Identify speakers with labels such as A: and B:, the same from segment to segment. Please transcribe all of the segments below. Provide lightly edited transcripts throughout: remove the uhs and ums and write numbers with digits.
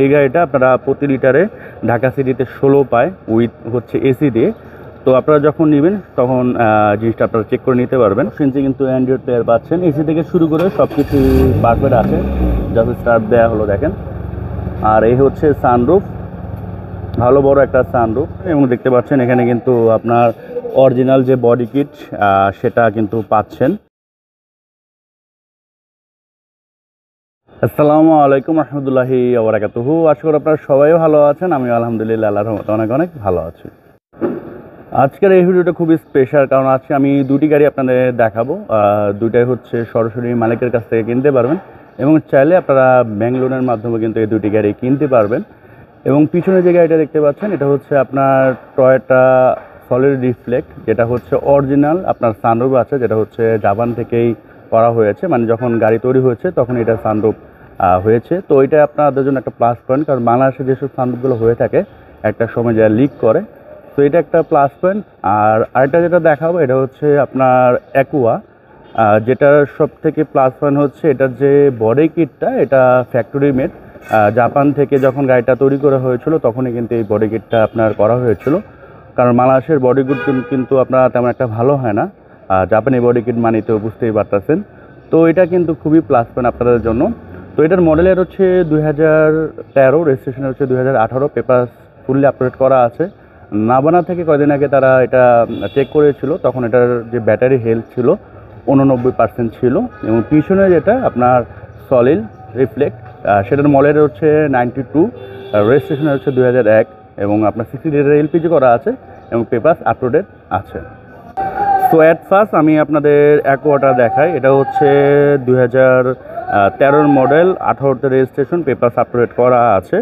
A: এই গাড়িটা আপনারা প্রতি লিটারে ঢাকা সিটিতে 16 পায় উইথ হচ্ছে এসি দিয়ে। তো আপনারা যখন নেবেন তখন জিনিসটা আপনারা চেক করে নিতে পারবেন। সেন্সে কিন্তু অ্যান্ড্রয়েড প্লেয়ার পাচ্ছেন, এসি থেকে শুরু করে সব কিছু পারফেক্ট আছে। জাস্ট স্টার্ট দেওয়া হলো দেখেন। আর এই হচ্ছে সানরুফ, ভালো বড় একটা সানরুফ, এবং দেখতে পাচ্ছেন এখানে কিন্তু আপনার অরিজিনাল যে বডি কিট সেটা কিন্তু পাচ্ছেন। আসসালামু আলাইকুম রহমতুল্লাহি ওয়া বারাকাতুহু। আশা করি আপনারা সবাই ভালো আছেন। আমি আলহামদুলিল্লাহ আল্লাহর রহমতে অনেক অনেক ভালো আছি। আজকের এই ভিডিওটা খুবই স্পেশাল, কারণ আজকে আমি দুটি গাড়ি আপনাদের দেখাবো। দুটাই হচ্ছে সরাসরি মালিকের কাছ থেকে কিনতে পারবেন, এবং চাইলে আপনারা ব্যাংক লোনের মাধ্যমে কিন্তু এই দুটি গাড়ি কিনতে পারবেন। এবং পিছনে যে গাড়িটা দেখতে পাচ্ছেন এটা হচ্ছে আপনার টয়োটা সলিড রিফ্লেক্ট, যেটা হচ্ছে অরিজিনাল আপনার সানরুফ আছে, যেটা হচ্ছে জাপান থেকেই করা হয়েছে। মানে যখন গাড়ি তৈরি হয়েছে তখন এটা সানরুফ হয়েছে। তো এটা আপনাদের জন্য একটা প্লাস পয়েন্ট, কারণ বাংলাদেশে যেসব সানরুফগুলো হয়ে থাকে একটা সময় যা লিক করে, তো এটা একটা প্লাস পয়েন্ট। আর আরেকটা যেটা দেখাবো এটা হচ্ছে আপনার অ্যাকুয়া, যেটার সব থেকে প্লাস পয়েন্ট হচ্ছে এটার যে বডি কিটটা, এটা ফ্যাক্টরি মেড। জাপান থেকে যখন গাড়িটা তৈরি করা হয়েছিল তখনই কিন্তু এই বডি কিটটা আপনার করা হয়েছিল, কারণ বাংলাদেশের বডি কিট কিন্তু আপনার তেমন একটা ভালো হয় না। জাপানি বডি কিট মানিতে বুঝতেই পারতেছেন। তো এটা কিন্তু খুবই প্লাস পয়েন্ট আপনাদের জন্য। তো এটার মডেলের হচ্ছে 2013, রেজিস্ট্রেশন হচ্ছে 2018, পেপার ফুললি আপডেট করা আছে। নাবানা থেকে কয়দিন আগে তারা এটা চেক করেছিল, তখন এটার যে ব্যাটারি হেলথ ছিল 89% ছিল। এবং পিছনে যেটা আপনার সলিড রিফ্লেক্ট, সেটার মডেল হচ্ছে 92, রেজিস্ট্রেশন হচ্ছে 2001, এবং আপনার 60 লিটার এলপিজি করা আছে এবং পেপারস আপডেট আছে। সো অ্যাট ফার্স্ট আমি আপনাদের অ্যাকোয়াটা দেখাই। এটা হচ্ছে 2013 মডেল, 18তে রেজিস্ট্রেশন, পেপারস আপডেট করা আছে।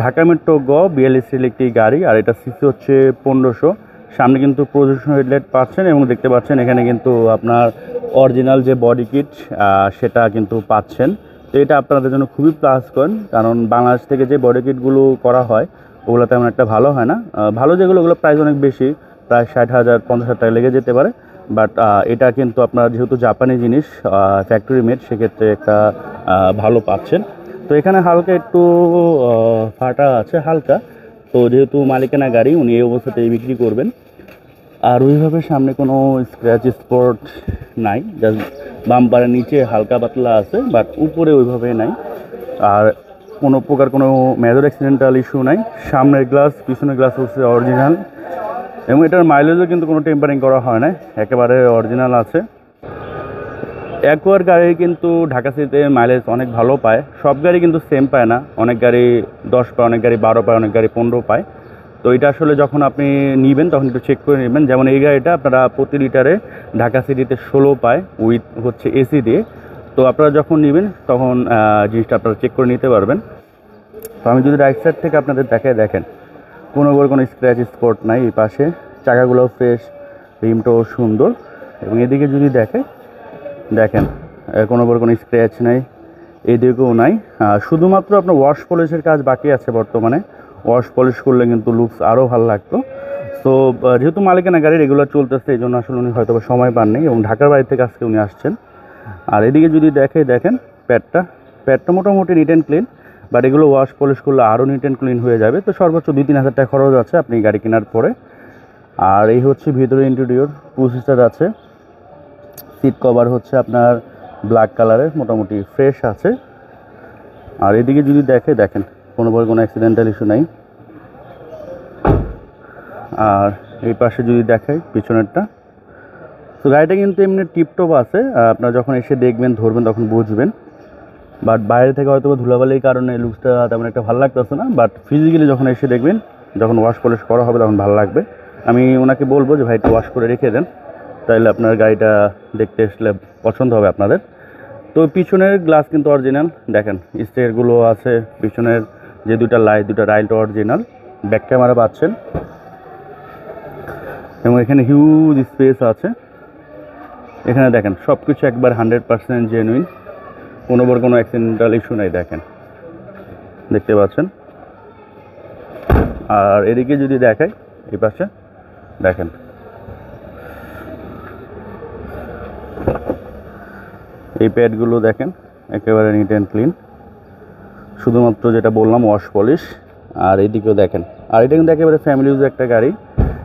A: ঢাকা মেট্রো 42 একটি গাড়ি, আর এটা সিসি হচ্ছে 1500। সামনে কিন্তু প্রজেকশন হেডলাইট পাচ্ছেন, এবং দেখতে পাচ্ছেন এখানে কিন্তু আপনার অরিজিনাল যে বডি কিট সেটা কিন্তু পাচ্ছেন। তো এটা আপনাদের জন্য খুবই প্লাস পয়েন্ট, কারণ বাংলাদেশ থেকে যে বডি কিটগুলো করা হয় ওগুলো তেমন একটা ভালো হয় না। ভালো যেগুলো ওগুলো প্রাইস অনেক বেশি, প্রায় 60,000 50,000 টাকা লেগে যেতে পারে। বাট এটা কিন্তু আপনার যেহেতু জাপানি জিনিস, ফ্যাক্টরি মেড, সেক্ষেত্রে একটা ভালো পাচ্ছেন। তো এখানে হালকা একটু ফাটা আছে হালকা, তো যেহেতু মালিকানা গাড়ি উনি এই অবস্থাতেই বিক্রি করবেন। আর ওইভাবে সামনে কোনো স্ক্র্যাচ স্পট নাই, জাস্ট বাম্পারের নিচে হালকা পাতলা আছে, বাট উপরে ওইভাবে নাই। আর কোনো প্রকার কোনো মেজর অ্যাক্সিডেন্টাল ইস্যু নাই। সামনের গ্লাস পিছনের গ্লাস হচ্ছে অরিজিনাল, এবং এটার মাইলেজও কিন্তু কোনো টেম্পারিং করা হয় না, একেবারে অরিজিনাল আছে। অ্যাকোয়ার গাড়ি কিন্তু ঢাকা সিটিতে মাইলেজ অনেক ভালো পায়। সব গাড়ি কিন্তু সেম পায় না, অনেক গাড়ি 10 পায়, অনেক গাড়ি 12 পায়, অনেক গাড়ি 15 পায়। তো এটা আসলে যখন আপনি নেবেন তখন একটু চেক করে নেবেন। যেমন এই গাড়িটা আপনারা প্রতি লিটারে ঢাকা সিটিতে 16 পায় উইথ হচ্ছে এসি দিয়ে। তো আপনারা যখন নেবেন তখন জিনিসটা আপনারা চেক করে নিতে পারবেন। তো আমি যদি রাইট সাইড থেকে আপনাদের দেখাই, দেখেন কোনো স্ক্র্যাচ স্পট নাই। এই পাশে চাকাগুলো ফ্রেশ, রিমটাও সুন্দর, এবং এদিকে যদি দেখেন কোনো স্ক্র্যাচ নাই, এদিকেও নাই। শুধুমাত্র আপনার ওয়াশ পলিশের কাজ বাকি আছে বর্তমানে। ওয়াশ পলিশ করলে কিন্তু লুকস আরও ভালো লাগতো। সো যেহেতু মালিকানা গাড়ি রেগুলার চলতেছে, এই জন্য আসলে উনি হয়তো সময় পাননি, এবং ঢাকার বাড়ি থেকে আজকে উনি আসছেন। আর এদিকে যদি দেখেন প্যাডটা মোটামুটি নিট অ্যান্ড ক্লিন, বাট এগুলো ওয়াশ পলিশ করলে আরও নিট অ্যান্ড ক্লিন হয়ে যাবে। তো সর্বোচ্চ 2-3 হাজার টাকা খরচ আছে আপনি গাড়ি কেনার পরে। আর এই হচ্ছে ভিতরে ইন্টেরিয়র, প্রসেসর আছে। সিট কভার হচ্ছে আপনার ব্ল্যাক কালারের, মোটামুটি ফ্রেশ আছে। আর এদিকে যদি দেখেন কোনো অ্যাক্সিডেন্টাল ইস্যু নাই। আর এই পাশে যদি দেখাই পিছনেরটা, তো গাড়িটা কিন্তু এমনি টিপটপ আছে। আপনারা যখন এসে দেখবেন ধরবেন তখন বুঝবেন। বাট বাইরে থেকে হয়তো ধুলাবালির কারণে লুকসটা তেমন একটা ভালো লাগতেছে না, বাট ফিজিক্যালি যখন এসে দেখবেন, যখন ওয়াশ পলিশ করা হবে তখন ভালো লাগবে। আমি ওনাকে বলবো যে ভাই একটু ওয়াশ করে রেখে দেন, তাহলে আপনার গাড়িটা দেখতে আসলে পছন্দ হবে আপনাদের। তো পিছনের গ্লাস কিন্তু অরিজিনাল, দেখেন স্টেয়ারগুলো আছে, পিছনের যে দুটা লাইট অরিজিনাল, ব্যাক ক্যামেরা পাচ্ছেন, এবং এখানে হিউজ স্পেস আছে। এখানে দেখেন সব কিছু একবার 100% জেনুইন, কোনো অ্যাক্সিডেন্টাল ইস্যু নাই, দেখতে পাচ্ছেন। আর এদিকে যদি দেখাই, এই পাশে দেখেন এই প্যাডগুলো দেখেন একেবারে নিট অ্যান্ড ক্লিন, শুধুমাত্র যেটা বললাম ওয়াশ পলিশ। আর এদিকেও দেখেন, আর এটা কিন্তু একেবারে ফ্যামিলি ইউজ একটা গাড়ি।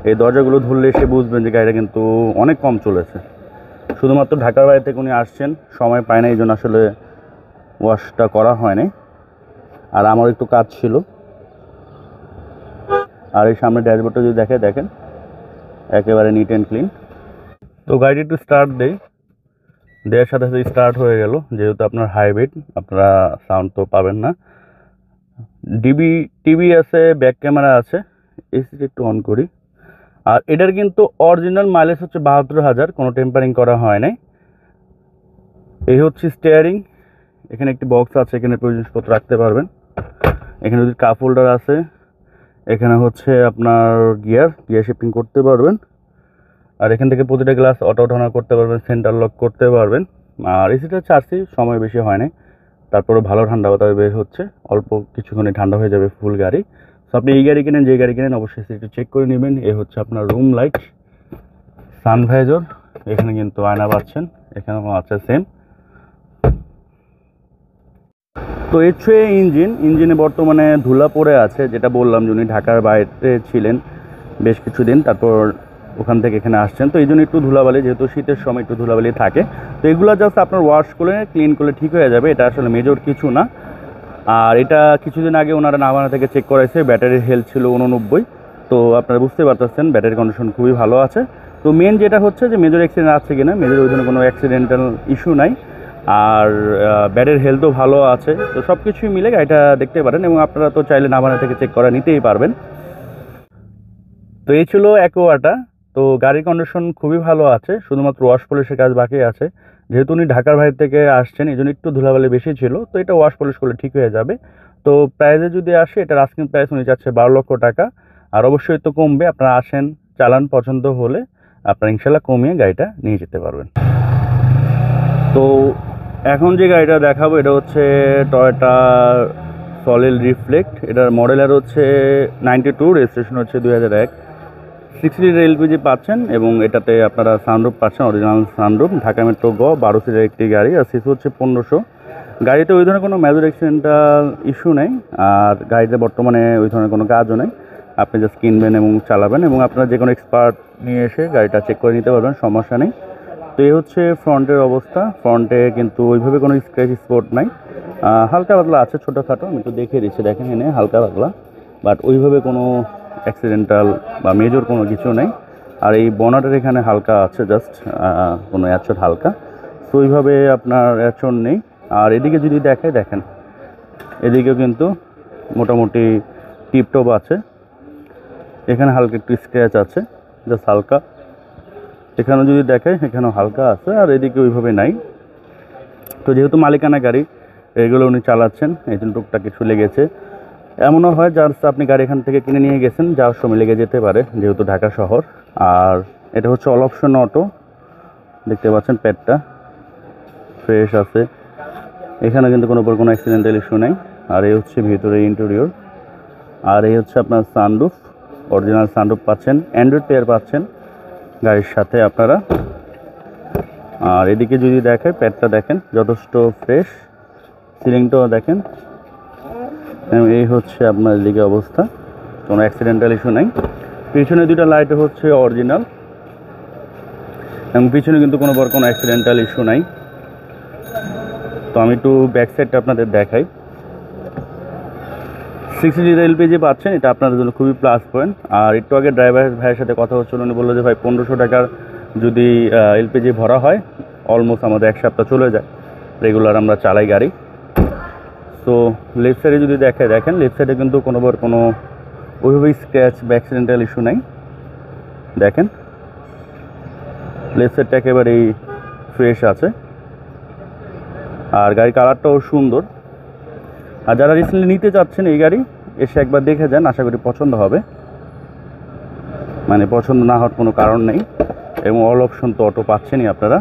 A: এই দরজাগুলো ধরলে এসে বুঝবেন যে গাড়িটা কিন্তু অনেক কম চলেছে। শুধুমাত্র ঢাকার বাইরে থেকে উনি আসছেন, সময় পায় না, এই জন্য আসলে ওয়াশটা করা হয়নি। আর আমার একটু কাজ ছিল। আর এই সামনে ড্যাশবোর্ডটা যদি দেখেন একেবারে নিট অ্যান্ড ক্লিন। তো গাড়িটি একটু স্টার্ট দেওয়ার সাথে সাথে স্টার্ট হয়ে গেল। যেহেতু আপনার হাইব্রিড, আপনারা সাউন্ড তো পাবেন না। টিভি আছে, ব্যাক ক্যামেরা আছে। এসিটা একটু অন করি। আর এটার কিন্তু অরিজিনাল মাইলেজ হচ্ছে 72,000, কোনো টেম্পারিং করা হয় নাই। এই হচ্ছে স্টিয়ারিং। এখানে একটি বক্স আছে, এখানে প্রয়োজনপত্র রাখতে পারবেন। এখানে যদি কাপ হোল্ডার আছে। এখানে হচ্ছে আপনার গিয়ার শিফটিং করতে পারবেন। আর এখান থেকে প্রতিটা গ্লাস অটো অন করতে পারবেন, সেন্টার লক করতে পারবেন। আর এসিটা চার্জটি সময় বেশি হয় না, তারপরে ভালো ঠান্ডা বাতাস বের হচ্ছে, অল্প কিছুক্ষণে ঠান্ডা হয়ে যাবে ফুল গাড়ি। সো আপনি এই গাড়ি কিনেন, যে গাড়ি কিনেন অবশ্যই একটু চেক করে নেবেন। এ হচ্ছে আপনার রুম লাইট, সানভাইজর, এখানে কিন্তু আয়না পাচ্ছেন, এখানেও আছে সেম। তো এর ছুঁয়ে ইঞ্জিনে বর্তমানে ধুলা পড়ে আছে, যেটা বললাম যে উনি ঢাকার বাইরে ছিলেন বেশ কিছুদিন, তারপর ওখান থেকে এখানে আসছেন। তো এই জন্য একটু ধুলাবালি, যেহেতু শীতের সময় একটু ধুলাবালি থাকে। তো এগুলো জাস্ট আপনার ওয়াশ করে ক্লিন করলে ঠিক হয়ে যাবে, এটা আসলে মেজর কিছু না। আর এটা কিছুদিন আগে ওনারা নাভানা থেকে চেক করাইছে, ব্যাটারির হেলথ ছিল 89। তো আপনারা বুঝতে পারতেছেন ব্যাটারির কন্ডিশন খুবই ভালো আছে। তো মেন যেটা হচ্ছে যে মেজর অ্যাক্সিডেন্ট আছে কিনা, মেজর ওই জন্য কোনো অ্যাক্সিডেন্টাল ইস্যু নাই। আর ব্যাটারির হেলথও ভালো আছে। তো সব কিছুই মিলে গাড়িটা দেখতে পারেন, এবং আপনারা তো চাইলে নাভানা থেকে চেক করা নিতেই পারবেন। তো এই ছিল অ্যাকোয়াটা। তো গাড়ির কন্ডিশন খুবই ভালো আছে, শুধুমাত্র ওয়াশ পলিশের কাজ বাকি আছে। যেহেতু উনি ঢাকার বাইরে থেকে আসছেন, এই জন্য একটু ধুলাবালি বেশি ছিল, তো এটা ওয়াশ পলিশ করলে ঠিক হয়ে যাবে। তো প্রাইসে যদি আসে, এটার আস্কিং প্রাইস উনি যাচ্ছে 12 লক্ষ টাকা। আর অবশ্যই তো কমবে, আপনারা আসেন, চালান, পছন্দ হলে আপনারা ইনশাল্লাহ কমিয়ে গাড়িটা নিয়ে যেতে পারবেন। তো এখন যে গাড়িটা দেখাবো এটা হচ্ছে টয়োটা সলিড রিফ্লেক্ট। এটার মডেলের হচ্ছে 92, রেজিস্ট্রেশন হচ্ছে 2001। 6 লিটার এলপিজি পাচ্ছেন, এবং এটাতে আপনারা সানরুফ পাচ্ছেন, অরিজিনাল সানরুফ। ঢাকা মেট্রো 12 সিটের একটি গাড়ি, আর সিসি হচ্ছে 1500। গাড়িতে ওই ধরনের কোনো মেজর অ্যাক্সিডেন্টাল ইস্যু নেই। আর গাড়িতে বর্তমানে ওই ধরনের কোনো কাজও নেই। আপনি জাস্ট কিনবেন এবং চালাবেন, এবং আপনারা যে কোনো এক্সপার্ট নিয়ে এসে গাড়িটা চেক করে নিতে পারবেন, সমস্যা নেই। তো এই হচ্ছে ফ্রন্টের অবস্থা। ফ্রন্টে কিন্তু ওইভাবে কোনো স্ক্র্যাচ স্পট নাই, হালকা পাতলা আছে ছোটোখাটো, আমি তো দেখিয়ে দিচ্ছি, দেখেন এনে হালকা পাতলা, বাট ওইভাবে কোনো অ্যাক্সিডেন্টাল বা মেজর কোনো কিছু নেই। আর এই বনাটের এখানে হালকা আছে, জাস্ট কোনো অ্যাচট হালকা, তো ওইভাবে আপনার অ্যাচট নেই। আর এদিকে যদি দেখেন এদিকেও কিন্তু মোটামুটি টিপটপ আছে। এখানে হালকা একটু স্ক্র্যাচ আছে, জাস্ট হালকা। এখানে যদি এখানেও হালকা আছে, আর এদিকে ওইভাবে নাই। তো যেহেতু মালিকানা গাড়ি, এগুলো উনি চালাচ্ছেন, এই জন্য টুকটাক কিছু লেগেছে। এমনও হয় জাস্ট আপনি গাড়ি এখান থেকে কিনে নিয়ে গেছেন, যাওয়ার সময় লেগে যেতে পারে, যেহেতু ঢাকা শহর। আর এটা হচ্ছে অল অপশন অটো, দেখতে পাচ্ছেন প্যাডটা ফ্রেশ আছে, এখানে কিন্তু কোনো অ্যাক্সিডেন্টাল ইস্যু নেই। আর এই হচ্ছে ভিতরে ইন্টেরিয়র। আর এই হচ্ছে আপনার সানরুফ, অরিজিনাল সানরুফ পাচ্ছেন, অ্যান্ড্রয়েড পেয়ার পাচ্ছেন গাড়ির সাথে আপনারা। আর এদিকে যদি প্যাডটা দেখেন যথেষ্ট ফ্রেশ, সিলিংটাও দেখেন। এই হচ্ছে আপনার এদিকে অবস্থা, কোনো অ্যাক্সিডেন্টাল ইস্যু নাই। পিছনে দুটো লাইট হচ্ছে অরিজিনাল, এবং পিছনে কিন্তু কোনো অ্যাক্সিডেন্টাল ইস্যু নাই। তো আমি একটু ব্যাক সাইডটা আপনাদের দেখাই। 60 লিটার এলপিজি পাচ্ছেন, এটা আপনাদের জন্য খুবই প্লাস পয়েন্ট। আর একটু আগে ড্রাইভার ভাইয়ের সাথে কথা হচ্ছিল, উনি বললো যে ভাই 1500 টাকার যদি এলপিজি ভরা হয়, অলমোস্ট আমাদের 1 সপ্তাহ চলে যায়, রেগুলার আমরা চালাই গাড়ি। তো লেফট সাইডে যদি দেখেন লেফট সাইডে কিন্তু কোনো ওইভাবে স্ক্র্যাচ বা অ্যাক্সিডেন্টাল ইস্যু নাই। দেখেন লেফট সাইডটা একেবারেই ফ্রেশ আছে, আর গাড়ির কালারটাও সুন্দর। আর যারা রিসেন্টলি নিতে চাচ্ছেন এই গাড়ি, এসে একবার দেখে যান, আশা করি পছন্দ হবে, মানে পছন্দ না হওয়ার কোনো কারণ নেই। এবং অল অপশন তো অটো পাচ্ছেনই আপনারা।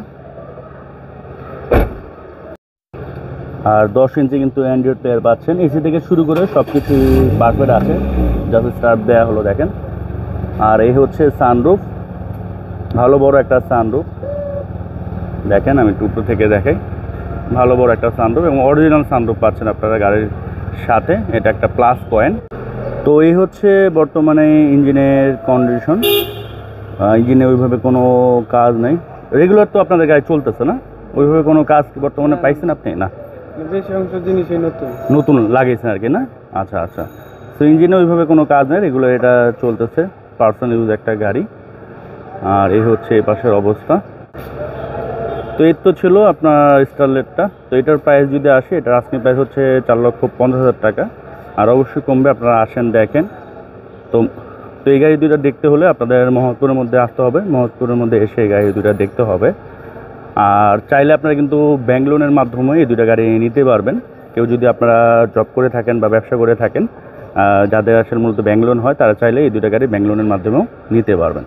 A: আর 10 ইঞ্চি কিন্তু অ্যান্ড্রয়েড প্লেয়ার পাচ্ছেন, এসি থেকে শুরু করে সব কিছু পারফেক্ট আছে, জাস্ট স্টার্ট দেওয়া হলো দেখেন। আর এই হচ্ছে সানরুফ, ভালো বড় একটা সানরুফ, দেখেন আমি টুকরো থেকে দেখাই, ভালো বড় একটা সানরুফ, এবং অরিজিনাল সানরুফ পাচ্ছেন আপনারা গাড়ির সাথে, এটা একটা প্লাস পয়েন্ট। তো এই হচ্ছে বর্তমানে ইঞ্জিনের কন্ডিশন। ইঞ্জিনে ওইভাবে কোনো কাজ নেই, রেগুলার তো আপনাদের গাড়ি চলতেছে না, ওইভাবে কোনো কাজ কি বর্তমানে পাইছেন আপনি? না,
B: বেশি অংশ জিনিসই নতুন
A: নতুন লাগিয়েছেন আর কি না? আচ্ছা আচ্ছা। তো ইঞ্জিনে ওইভাবে কোনো কাজ নেই, রেগুলার এটা চলতেছে, পার্সোনাল ইউজ একটা গাড়ি। আর এই হচ্ছে এই পাশের অবস্থা। তো এই তো ছিল আপনার স্টারলেটটা। তো এটার প্রাইস যদি আসে, এটার আস্কিং প্রাইস হচ্ছে 4,50,000 টাকা। আর অবশ্যই কমবে, আপনারা আসেন দেখেন। তো তো এই গাড়ি দুইটা দেখতে হলে আপনাদের মহৎপুরের মধ্যে আসতে হবে, মহৎপুরের মধ্যে এসে এই গাড়ি দুইটা দেখতে হবে। আর চাইলে আপনারা কিন্তু ব্যাংক লোনের মাধ্যমে এই দুইটা গাড়ি নিতে পারবেন। কেউ যদি আপনারা জব করে থাকেন বা ব্যবসা করে থাকেন, যাদের আসলে মূলত ব্যাংক লোন হয়, তারা চাইলে এই দুইটা গাড়ি ব্যাংক লোনের মাধ্যমেও নিতে পারবেন।